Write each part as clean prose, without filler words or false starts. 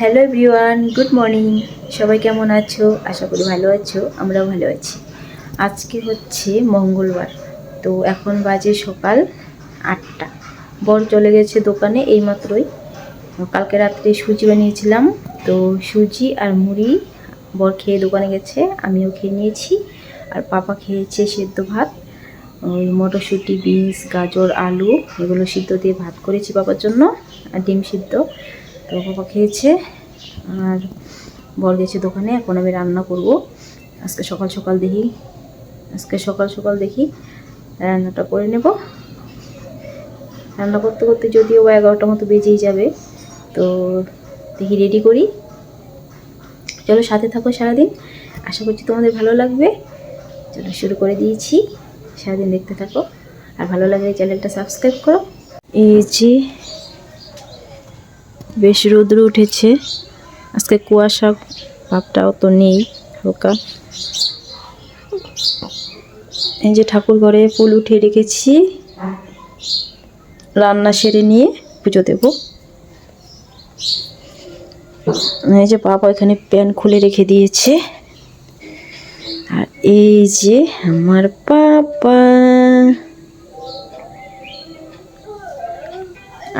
Hello everyone, good morning. সবাই কেমন আছো? আশা করি ভালো আছো, আমরাও ভালো আছি। আজকে হচ্ছে মঙ্গলবার, তো এখন বাজে সকাল 8টা। বর চলে গেছে দোকানে এইমাত্রই। কালকে রাত্রে সুজি বানিয়েছিলাম, তো সুজি আর মুড়ি বর খেয়ে দোকানে গেছে, আমিও খেয়ে নিয়েছি। আর পাপা খেয়েছে সেদ্ধ ভাত, ওই মটরশুঁটি, বিনস, গাজর, আলু এগুলো সিদ্ধ দিয়ে ভাত করেছি পাপার জন্য, আর ডিম সিদ্ধ। তো পাপা খেয়েছে আর বর গেছে দোকানে। এখন আমি রান্না করব। আজকে সকাল সকাল দেখি রান্নাটা করে নেব। রান্না করতে করতে যদিও 11টার মতো বেজেই যাবে, তো দেখি রেডি করি। চলো সাথে থাকো সারাদিন, আশা করছি তোমাদের ভালো লাগবে। চলো শুরু করে দিয়েছি, সারাদিন দেখতে থাকো। আর ভালো লাগলে চ্যানেলটা সাবস্ক্রাইব করো। এই যে বেশ রোদ্র উঠেছে, আজকে কুয়াশা ভাবটাও তো নেই, হালকা। এই যে ঠাকুর ঘরে ফুল উঠিয়ে রেখেছি, রান্না সেরে নিয়ে পুজো দেব। এই যে বাবা এখানে প্যান খুলে রেখে দিয়েছে। আর এই যে আমার পাপা,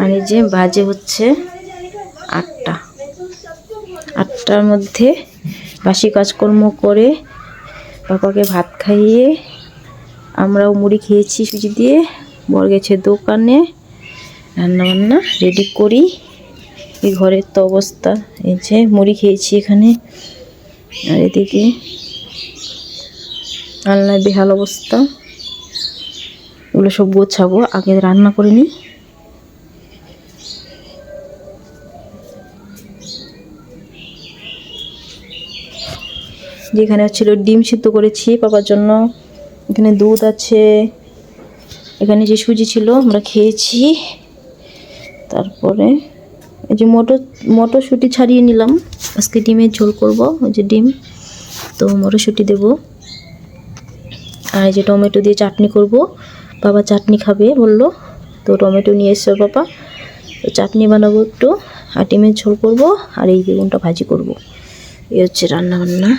আর এই যে বাজে হচ্ছে 8টার মধ্যে বাসি কাজকর্ম করে পাপাকে ভাত খাইয়ে আমরাও মুড়ি খেয়েছি সুজি দিয়ে। বর গেছে দোকানে, রান্নাবান্না রেডি করি। এই ঘরের তো অবস্থা, এই যে মুড়ি খেয়েছি এখানে, আর এদিকে আলনায় বেহাল অবস্থা। এগুলো সব গোছাবো, আগে রান্না করে নিই। যেখানে ছিল ডিম সিদ্ধ করেছি পাপার জন্য, এখানে দুধ আছে, এখানে যে সুজি ছিল আমরা খেয়েছি। তারপরে এই যে মটরশুঁটি ছাড়িয়ে নিলাম, আজকে ডিমের ঝোল করব। ওই যে ডিম, তো মটরশুঁটি দেব। আর এই যে টমেটো দিয়ে চাটনি করব, বাবা চাটনি খাবে বললো, তো টমেটো নিয়ে এসছে বাবা, তো চাটনি বানাবো একটু, আর ডিমের ঝোল করব, আর এই বেগুনটা ভাজি করব। এই হচ্ছে রান্নাবান্না।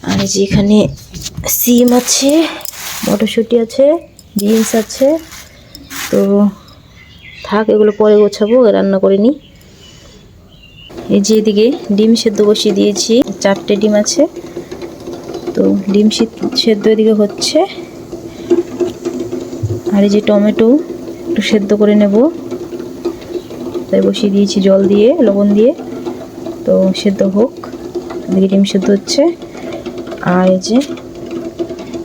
আর এই যে এখানে সিম আছে, মটরশুঁটি আছে, বিনস আছে, তো থাক এগুলো পরে গোছাবো, রান্না করে নিই। এই যে এদিকে ডিম সেদ্ধ বসিয়ে দিয়েছি, 4টে ডিম আছে, তো ডিম সেদ্ধ এদিকে হচ্ছে। আর এই যে টমেটো একটু সেদ্ধ করে নেব, তাই বসিয়ে দিয়েছি জল দিয়ে, লবণ দিয়ে, তো সেদ্ধ হোক। এদিকে ডিম সেদ্ধ হচ্ছে। আর এই যে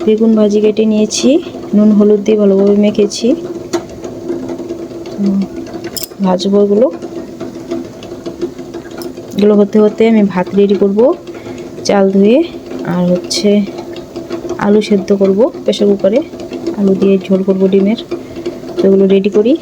বেগুন ভাজি কেটে নিয়েছি, নুন হলুদ দিয়ে ভালোভাবে মেখেছি, ভাজবো এগুলো হতে হতে আমি ভাত রেডি করব, চাল ধুয়ে। আর হচ্ছে আলু সেদ্ধ করব প্রেসার কুকারে, আলু দিয়ে ঝোল করব ডিমের, তো এগুলো রেডি করি।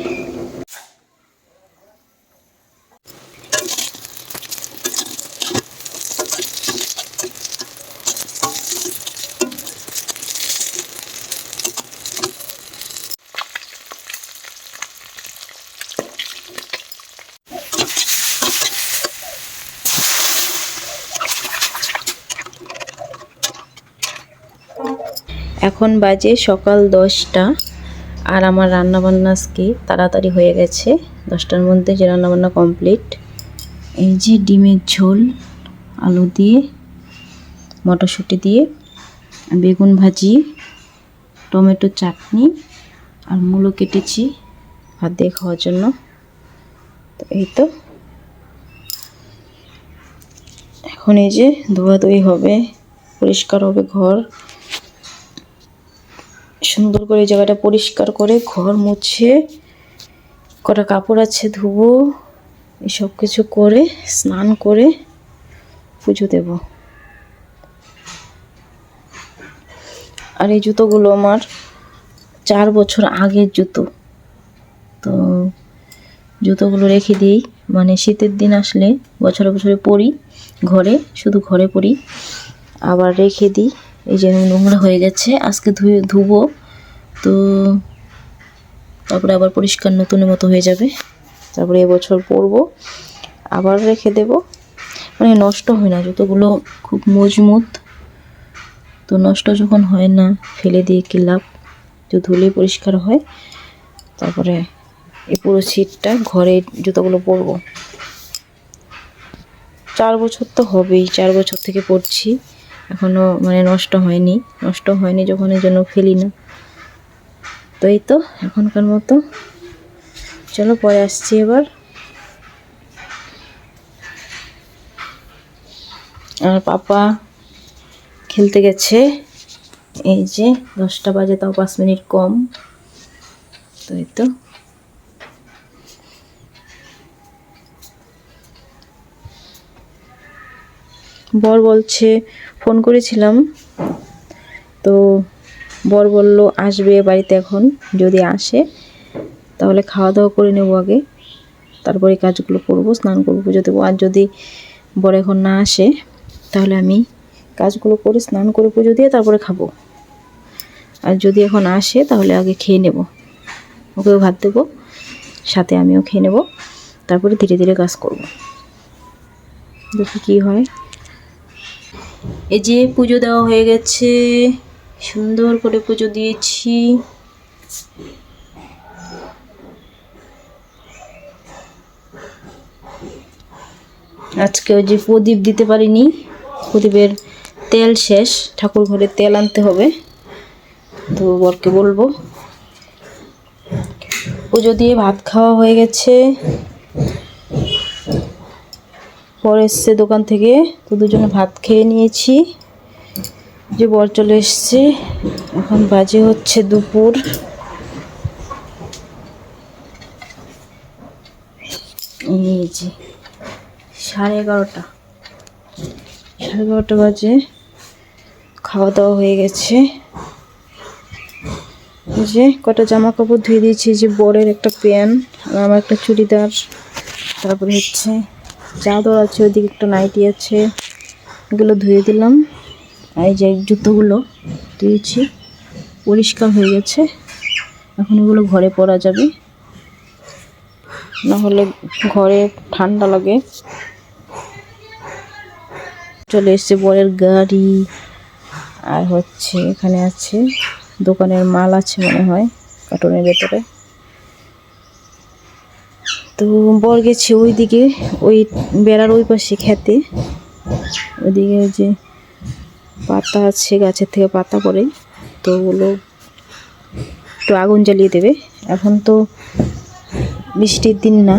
এখন বাজে সকাল 10টা, আর আমার রান্নাবান্না আজকে তাড়াতাড়ি হয়ে গেছে, 10টার মধ্যে যে রান্নাবান্না কমপ্লিট। এই যে ডিমের ঝোল, আলু দিয়ে, মটরশুঁটি দিয়ে, বেগুন ভাজি, টমেটো চাটনি, আর মূলো কেটেছি ভাত দিয়ে খাওয়ার জন্য। তো এই তো এখন এই যে ধোয়াধুয়ি হবে, পরিষ্কার হবে ঘর, সুন্দর করে জায়গাটা পরিষ্কার করে ঘর মুছে, কটা কাপড় আছে ধুবো, এসব কিছু করে স্নান করে পুজো দেব। আর এই জুতোগুলো আমার 4 বছর আগের জুতো, তো জুতোগুলো রেখে দিই, মানে শীতের দিন আসলে বছরে বছরে পরি, শুধু ঘরে পরি, আবার রেখে দিই। এই যে নোংরা হয়ে গেছে, আজকে ধুবো, তো তারপরে আবার পরিষ্কার নতুনের মতো হয়ে যাবে, তারপরে এবছর পরবো। আবার রেখে দেব, মানে নষ্ট হয় না যতগুলো খুব মজবুত, তো নষ্ট যখন হয় না ফেলে দিয়ে কি লাভ, তো ধুলে পরিষ্কার হয়। তারপরে এই পুরো শীটটা ঘরে যতগুলো পরবো, 4 বছর তো হবেই, 4 বছর থেকে পড়ছি এখনও মানে নষ্ট হয়নি যখন এর জন্য ফেলি না। তো এই তো এখনকার মতো, চলো পরে আসছি এবার। আর পাপা খেলতে গেছে, এই যে 10টা বাজে, তাও 5 মিনিট কম। তো এই তো বর বলছে, ফোন করেছিলাম তো বর বলল আসবে বাড়িতে এখন, যদি আসে তাহলে খাওয়া দাওয়া করে নেবো আগে, তারপরে কাজগুলো করবো, স্নান করবো, পুজো দেবো। আর যদি বর এখন না আসে তাহলে আমি কাজগুলো করে স্নান করে পুজো দিয়ে তারপরে খাবো। আর যদি এখন আসে তাহলে আগে খেয়ে নেব, ওকেও ভাত দেবো, সাথে আমিও খেয়ে নেব, তারপরে ধীরে ধীরে কাজ করব, দেখি কী হয়। এই যে পুজো দেওয়া হয়ে গেছে, সুন্দর করে পুজো দিয়েছি। আজকে ওই যে প্রদীপ দিতে পারিনি, প্রদীপের তেল শেষ, ঠাকুর ঘরে তেল আনতে হবে, তো বরকে বলবো। পুজো দিয়ে ভাত খাওয়া হয়ে গেছে, বর এসছে দোকান থেকে, তো দুজনে ভাত খেয়ে নিয়েছি। যে বর চলে এসছে, এখন বাজে হচ্ছে দুপুর। এই যে 11:30 বাজে, খাওয়া দাওয়া হয়ে গেছে। যে কটা জামা কাপড় ধুয়ে দিয়েছি, যে বরের একটা প্যান্ট আর আমার একটা চুড়িদার, তারপরে হচ্ছে চাদর আছে, ওইদিকে একটা নাইটি আছে, এগুলো ধুয়ে দিলাম। এই যে জুতোগুলো ধুয়েছি, পরিষ্কার হয়ে গেছে, এখন এগুলো ঘরে পরা যাবে, না হলে ঘরে ঠান্ডা লাগে। চলে এসছে বরের গাড়ি, আর হচ্ছে এখানে আছে দোকানের মাল আছে মনে হয় কার্টুনের ভেতরে। তো বর গেছে ওইদিকে, ওই বেড়ার ওই পাশে খেতে, ওইদিকে ওই যে পাতা আছে, গাছের থেকে পাতা পড়ে, তো ওগুলো একটু আগুন জ্বালিয়ে দেবে। এখন তো বৃষ্টির দিন না,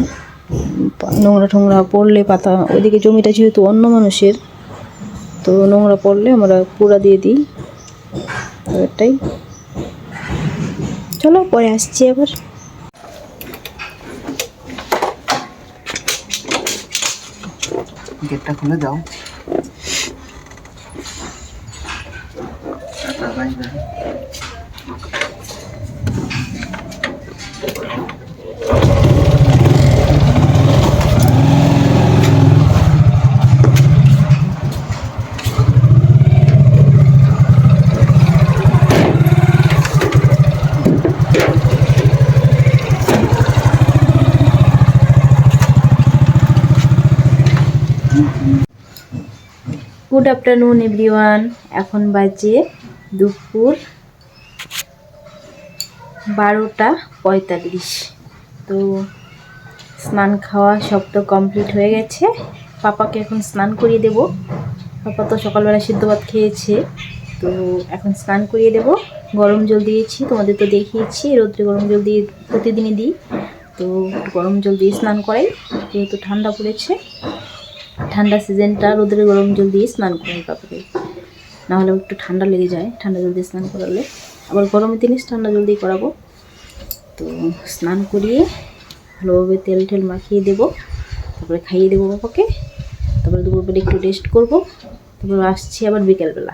নোংরা টোংরা পড়লে পাতা, ওইদিকে জমিটা যেহেতু অন্য মানুষের, তো নোংরা পড়লে আমরা পুরা দিয়ে দিই, তো এটাই। চলো পরে আসছি আবার। গেটটা খুলে দাও। গুড আফটারনুন এভরিওয়ান, এখন বাজে দুপুর 12:45। তো স্নান খাওয়া সব তো কমপ্লিট হয়ে গেছে, পাপাকে এখন স্নান করিয়ে দেব। পাপা তো সকালবেলা সিদ্ধ ভাত খেয়েছে, তো এখন স্নান করিয়ে দেব। গরম জল দিয়েছি, তোমাদের তো দেখিয়েছি, রোদ্রে গরম জল দিয়ে প্রতিদিনই দিই, তো গরম জল দিয়ে স্নান করাই, যেহেতু ঠান্ডা পড়েছে, ঠান্ডা সিজনটা রোদ্রে গরম জল দিয়ে স্নান করাই পাপাকে, নাহলে একটু ঠান্ডা লেগে যায় ঠান্ডা জল দিয়ে স্নান করালে। আবার গরমের দিনে ঠান্ডা জল দিয়ে করাবো। তো স্নান করিয়ে ভালোভাবে তেল টেল মাখিয়ে দেবো, তারপরে খাইয়ে দেবো পাপাকে, তারপরে দুপুরবেলা একটু রেস্ট করবো, তারপরে আসছি আবার বিকেলবেলা।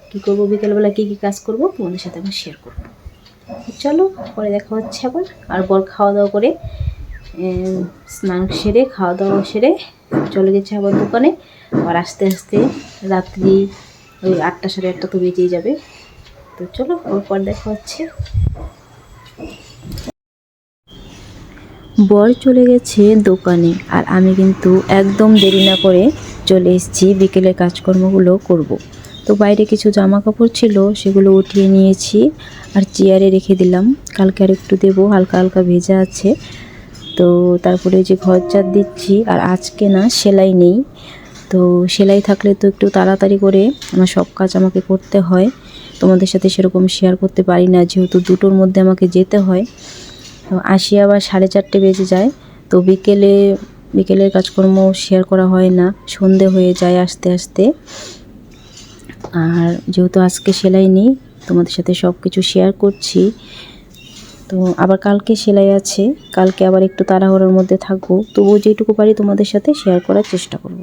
কী করবো বিকেলবেলা, কী কী কাজ করবো তোমাদের সাথে আমি শেয়ার করবো। চলো পরে দেখা হচ্ছে আবার। আর বর খাওয়া দাওয়া করে স্নান সেরে খাওয়া দাওয়া সেরে চলে গেছে আবার দোকানে, আর আস্তে আস্তে রাত্রি ওই 8টা সাড়ে 8টা তো বেজেই যাবে। তো চলো পর দেখা হচ্ছে। বর চলে গেছে দোকানে, আর আমি কিন্তু একদম দেরি না করে চলে এসেছি বিকেলের কাজকর্মগুলো করব। তো বাইরে কিছু জামা কাপড় ছিল, সেগুলো উঠিয়ে নিয়েছি আর চেয়ারে রেখে দিলাম। কালকে আর একটু দেবো, হালকা হালকা ভেজা আছে। তো তারপরে যে ঘর ঝাড় দিচ্ছি, আর আজকে না সেলাই নেই। তো সেলাই থাকলে তো একটু তাড়াতাড়ি করে আমার সব কাজ আমাকে করতে হয়। তোমাদের সাথে সেরকম শেয়ার করতে পারি না, যেহেতু দুটোর মধ্যে আমাকে যেতে হয়। তো আসি আবার 4:30 বেজে যায়। তো বিকেলের কাজকর্ম শেয়ার করা হয় না, সন্ধে হয়ে যায় আস্তে আস্তে। আর যেহেতু আজকে সেলাই নেই, তোমাদের সাথে সব কিছু শেয়ার করছি। তো আবার কালকে সেলাই আছে, কালকে আবার একটু তাড়াহুড়োর মধ্যে থাকবো, তবুও যেটুকু পারি তোমাদের সাথে শেয়ার করার চেষ্টা করব।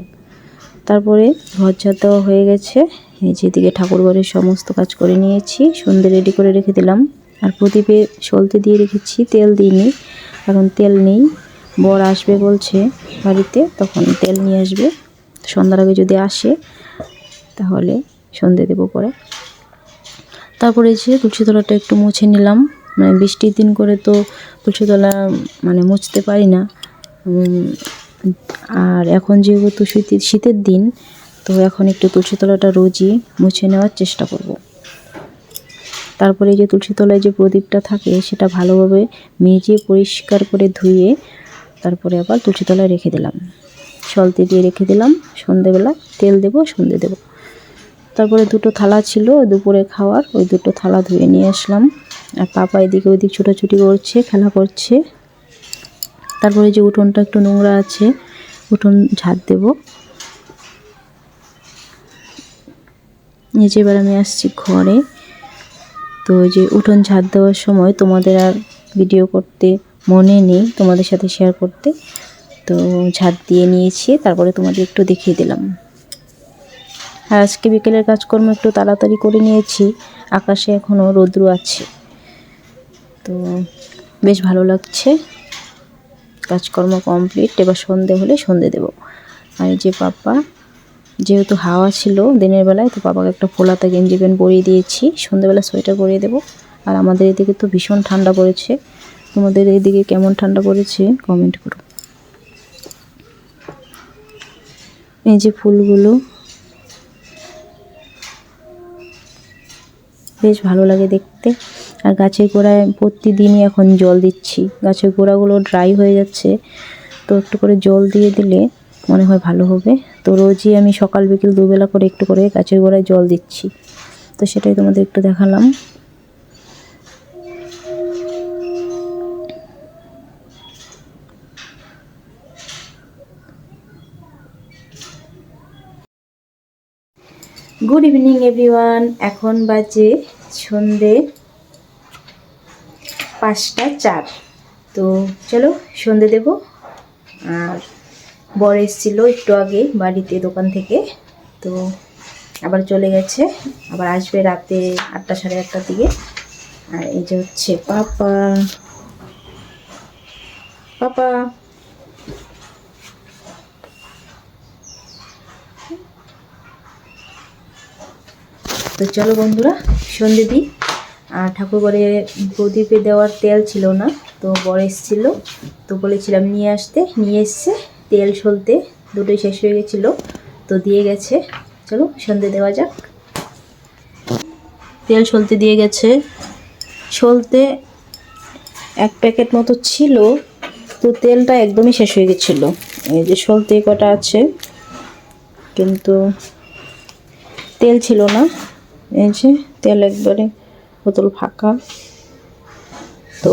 তারপরে ঘর ঝাড় দেওয়া হয়ে গেছে। এই যেদিকে ঠাকুরঘরের সমস্ত কাজ করে নিয়েছি, সন্ধে রেডি করে রেখে দিলাম। আর প্রদীপে সলতে দিয়ে রেখেছি, তেল দিইনি, কারণ তেল নেই। বর আসবে বলছে বাড়িতে, তখন তেল নিয়ে আসবে। সন্ধ্যার আগে যদি আসে তাহলে সন্ধে দেবো পরে। তারপরে যে তুলসীতলাটা একটু মুছে নিলাম। মানে বৃষ্টির দিন করে তো তুলসীতলা মুছতে পারি না। আর এখন যেহেতু শীতের দিন, তো এখন একটু তুলসীতলাটা রোজই মুছে নেওয়ার চেষ্টা করব। তারপরে যে তুলসীতলায় যে প্রদীপটা থাকে, সেটা ভালোভাবে মেজে পরিষ্কার করে ধুয়ে তারপরে আবার তুলসীতলায় রেখে দিলাম, সলতে দিয়ে রেখে দিলাম। সন্ধেবেলা তেল দেবো, সন্ধে দেবো। তারপরে দুটো থালা ছিল দুপুরে খাওয়ার, ওই দুটো থালা ধুয়ে নিয়ে আসলাম। আর পাপা এদিকে ওইদিক ছোটাছুটি করছে, খেলা করছে। তারপরে যে উঠোনটা একটু নোংরা আছে, উঠোন ঝাড় দেবো। নিচে এবার আমি আসছি ঘরে। তো যে উঠোন ঝাড় দেওয়ার সময় তোমাদের আর ভিডিও করতে মনে নেই, তোমাদের সাথে শেয়ার করতে। তো ঝাড় দিয়ে নিয়েছি, তারপরে তোমাদের একটু দেখিয়ে দিলাম। আর আজকে বিকেলের কাজকর্ম একটু তাড়াতাড়ি করে নিয়েছি, আকাশে এখনও রৌদ্র আছে। তো বেশ ভালো লাগছে। কাজকর্ম কমপ্লিট, এবার সন্ধে হলে সন্ধে দেব। আর এই যে পাপা, যেহেতু হাওয়া ছিল দিনের বেলায়, তো পাপাকে একটা ফোলাতে গেঞ্জি প্যান্ট পরিয়ে দিয়েছি, সন্ধেবেলা সোয়েটার পরিয়ে দেবো। আর আমাদের এদিকে তো ভীষণ ঠান্ডা পড়েছে। তোমাদের এদিকে কেমন ঠান্ডা পড়েছে কমেন্ট করো। এই যে ফুলগুলো বেশ ভালো লাগে দেখতে। আর গাছের গোড়ায় প্রতিদিনই এখন জল দিচ্ছি, গাছের গোড়াগুলো ড্রাই হয়ে যাচ্ছে, তো একটু করে জল দিয়ে দিলে মনে হয় ভালো হবে। তো রোজই আমি সকাল বিকেল দুবেলা করে একটু করে গাছের গোড়ায় জল দিচ্ছি। তো সেটাই তোমাদের একটু দেখালাম। গুড ইভিনিং এভরিওয়ান, এখন বাজে সন্ধে 5:04। তো চলো সন্ধে দেব। আর বর এসেছিল একটু আগে বাড়িতে দোকান থেকে, তো আবার চলে গেছে, আবার আসবে রাতে 8টা সাড়ে 8টার দিকে। আর এই যে হচ্ছে পাপা। পাপা তো চলো বন্ধুরা সন্ধে দিই। আর ঠাকুরঘরে প্রদীপে দেওয়ার তেল ছিল না, তো বর এসেছিলো, তো বলেছিলাম নিয়ে আসতে, নিয়ে এসছে। তেল সলতে দুটোই শেষ হয়ে গেছিলো, তো দিয়ে গেছে। চলো সন্ধে দেওয়া যাক। তেল সলতে দিয়ে গেছে, সলতে 1 প্যাকেট মতো ছিল, তো তেলটা একদমই শেষ হয়ে গেছিলো। এই যে সলতে কটা আছে, কিন্তু তেল ছিল না। এই যে তেল একবারে বোতল ফাঁকা। তো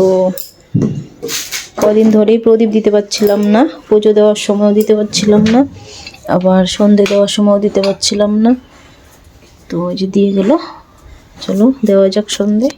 কদিন ধরেই প্রদীপ দিতে পারছিলাম না, পুজো দেওয়ার সময়ও দিতে পারছিলাম না, আবার সন্ধে দেওয়ার সময়ও দিতে পারছিলাম না। তো ওই যে দিয়ে গেল, চলো দেওয়া যাক সন্ধে।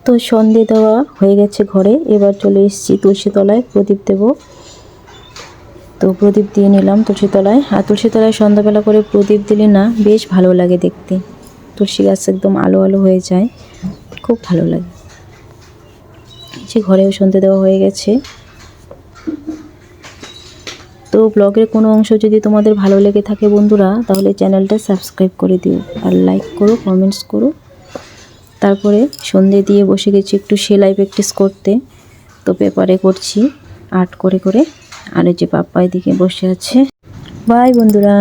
তো সন্ধে দেওয়া হয়ে গেছে ঘরে, এবার চলে এসেছি তুলসী তলায় প্রদীপ দেব। তো প্রদীপ দিয়ে নিলাম তুলসী তলায়। আর তুলসী তলায় সন্ধ্যাবেলা করে প্রদীপ দিলে না বেশ ভালো লাগে দেখতে, তুলসী গাছ একদম আলো আলো হয়ে যায়, খুব ভালো লাগে। যে ঘরেও সন্ধে দেওয়া হয়ে গেছে। তো ব্লগের কোনো অংশ যদি তোমাদের ভালো লেগে থাকে বন্ধুরা, তাহলে চ্যানেলটা সাবস্ক্রাইব করে দিও আর লাইক করো, কমেন্টস করো। তারপরে সন্ধে দিয়ে বসে গেছি একটু সেলাই প্র্যাকটিস করতে। তো পেপারে করছি আর্ট করে করে। আর এই যে পাপ্পা এদিকে বসে আছে। বাই বন্ধুরা।